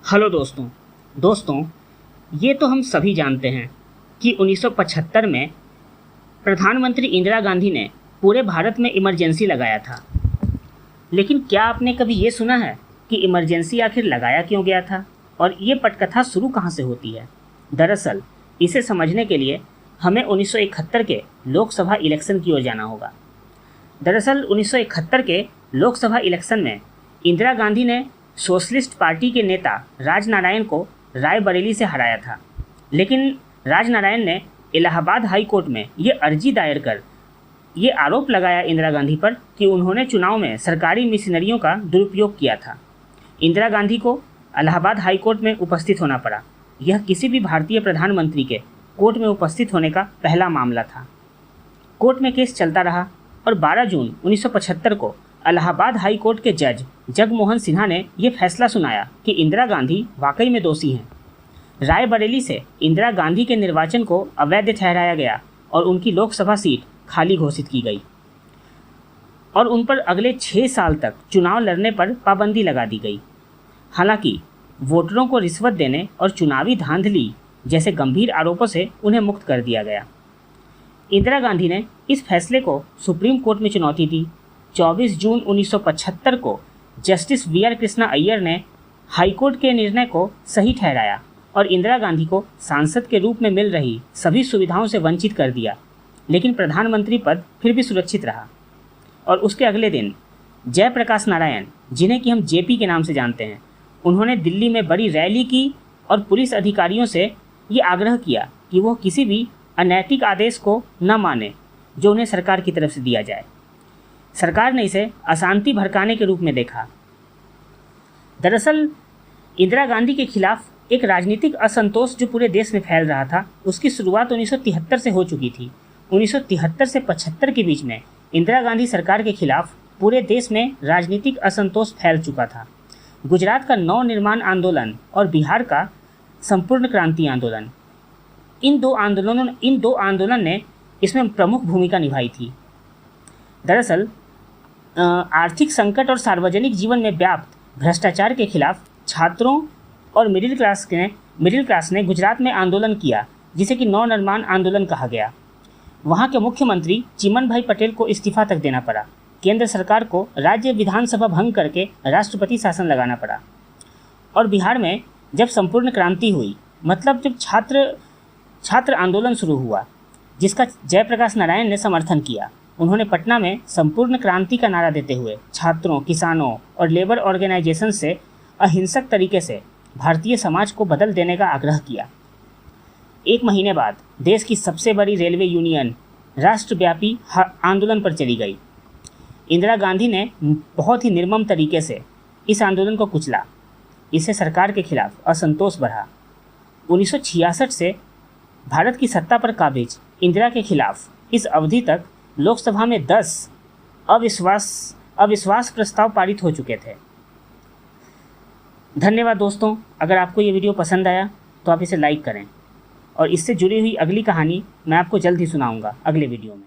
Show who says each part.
Speaker 1: Hello दोस्तों ये तो हम सभी जानते हैं कि 1975 में प्रधानमंत्री इंदिरा गांधी ने पूरे भारत में इमरजेंसी लगाया था। लेकिन क्या आपने कभी ये सुना है कि इमरजेंसी आखिर लगाया क्यों गया था और ये पटकथा शुरू कहाँ से होती है? दरअसल इसे समझने के लिए हमें 1971 के लोकसभा इलेक्शन की ओर जाना होगा। दरअसल 1971 के लोकसभा इलेक्शन में इंदिरा गांधी ने सोशलिस्ट पार्टी के नेता राजनारायण को रायबरेली से हराया था। लेकिन राजनारायण ने इलाहाबाद हाई कोर्ट में ये अर्जी दायर कर ये आरोप लगाया इंदिरा गांधी पर कि उन्होंने चुनाव में सरकारी मशीनरियों का दुरुपयोग किया था। इंदिरा गांधी को इलाहाबाद हाई कोर्ट में उपस्थित होना पड़ा। यह किसी भी भारतीय प्रधानमंत्री के कोर्ट में उपस्थित होने का पहला मामला था। कोर्ट में केस चलता रहा और 12 जून 1975 को इलाहाबाद हाई कोर्ट के जज जगमोहन सिन्हा ने यह फैसला सुनाया कि इंदिरा गांधी वाकई में दोषी हैं। रायबरेली से इंदिरा गांधी के निर्वाचन को अवैध ठहराया गया और उनकी लोकसभा सीट खाली घोषित की गई और उन पर अगले 6 साल तक चुनाव लड़ने पर पाबंदी लगा दी गई। हालांकि वोटरों को रिश्वत देने और चुनावी धांधली जैसे गंभीर आरोपों से उन्हें मुक्त कर दिया गया। इंदिरा गांधी ने इस फैसले को सुप्रीम कोर्ट में चुनौती दी। 24 जून 1975 को justice V R Krishna Iyer ने हाईकोर्ट के निर्णय को सही ठहराया और इंदिरा गांधी को सांसद के रूप में मिल रही सभी सुविधाओं से वंचित कर दिया। लेकिन प्रधानमंत्री पद फिर भी सुरक्षित रहा। और उसके अगले दिन जयप्रकाश नारायण, जिन्हें कि हम जेपी के नाम से जानते हैं, उन्होंने दिल्ली में बड़ी रैली की और पुलिस अधिकारियों से ये आग्रह किया कि वो किसी भी अनैतिक आदेश को न माने जो उन्हें सरकार की तरफ से दिया जाए। सरकार ने इसे अशांति भड़काने के रूप में देखा। दरअसल इंदिरा गांधी के खिलाफ एक राजनीतिक असंतोष जो पूरे देश में फैल रहा था, उसकी शुरुआत 1973 से हो चुकी थी। 1973 से 75 के बीच में इंदिरा गांधी सरकार के खिलाफ पूरे देश में राजनीतिक असंतोष फैल चुका था। गुजरात का नव निर्माण आंदोलन और बिहार का संपूर्ण क्रांति आंदोलन, इन दो आंदोलन ने इसमें प्रमुख भूमिका निभाई थी। दरअसल आर्थिक संकट और सार्वजनिक जीवन में व्याप्त भ्रष्टाचार के खिलाफ छात्रों और मिडिल क्लास ने गुजरात में आंदोलन किया, जिसे कि नव निर्माण आंदोलन कहा गया। वहाँ के मुख्यमंत्री चिमनभाई पटेल को इस्तीफा तक देना पड़ा। केंद्र सरकार को राज्य विधानसभा भंग करके राष्ट्रपति शासन लगाना पड़ा। और बिहार में जब संपूर्ण क्रांति हुई, मतलब जब छात्र आंदोलन शुरू हुआ, जिसका जयप्रकाश नारायण ने समर्थन किया, उन्होंने पटना में संपूर्ण क्रांति का नारा देते हुए छात्रों, किसानों और लेबर ऑर्गेनाइजेशन से अहिंसक तरीके से भारतीय समाज को बदल देने का आग्रह किया। 1 महीने बाद देश की सबसे बड़ी रेलवे यूनियन राष्ट्रव्यापी आंदोलन पर चली गई। इंदिरा गांधी ने बहुत ही निर्मम तरीके से इस आंदोलन को कुचला। इससे सरकार के खिलाफ असंतोष बढ़ा। 1966 से भारत की सत्ता पर काबिज इंदिरा के खिलाफ इस अवधि तक लोकसभा में 10 अविश्वास प्रस्ताव पारित हो चुके थे। धन्यवाद दोस्तों। अगर आपको ये वीडियो पसंद आया तो आप इसे लाइक करें और इससे जुड़ी हुई अगली कहानी मैं आपको जल्द ही सुनाऊंगा अगले वीडियो में।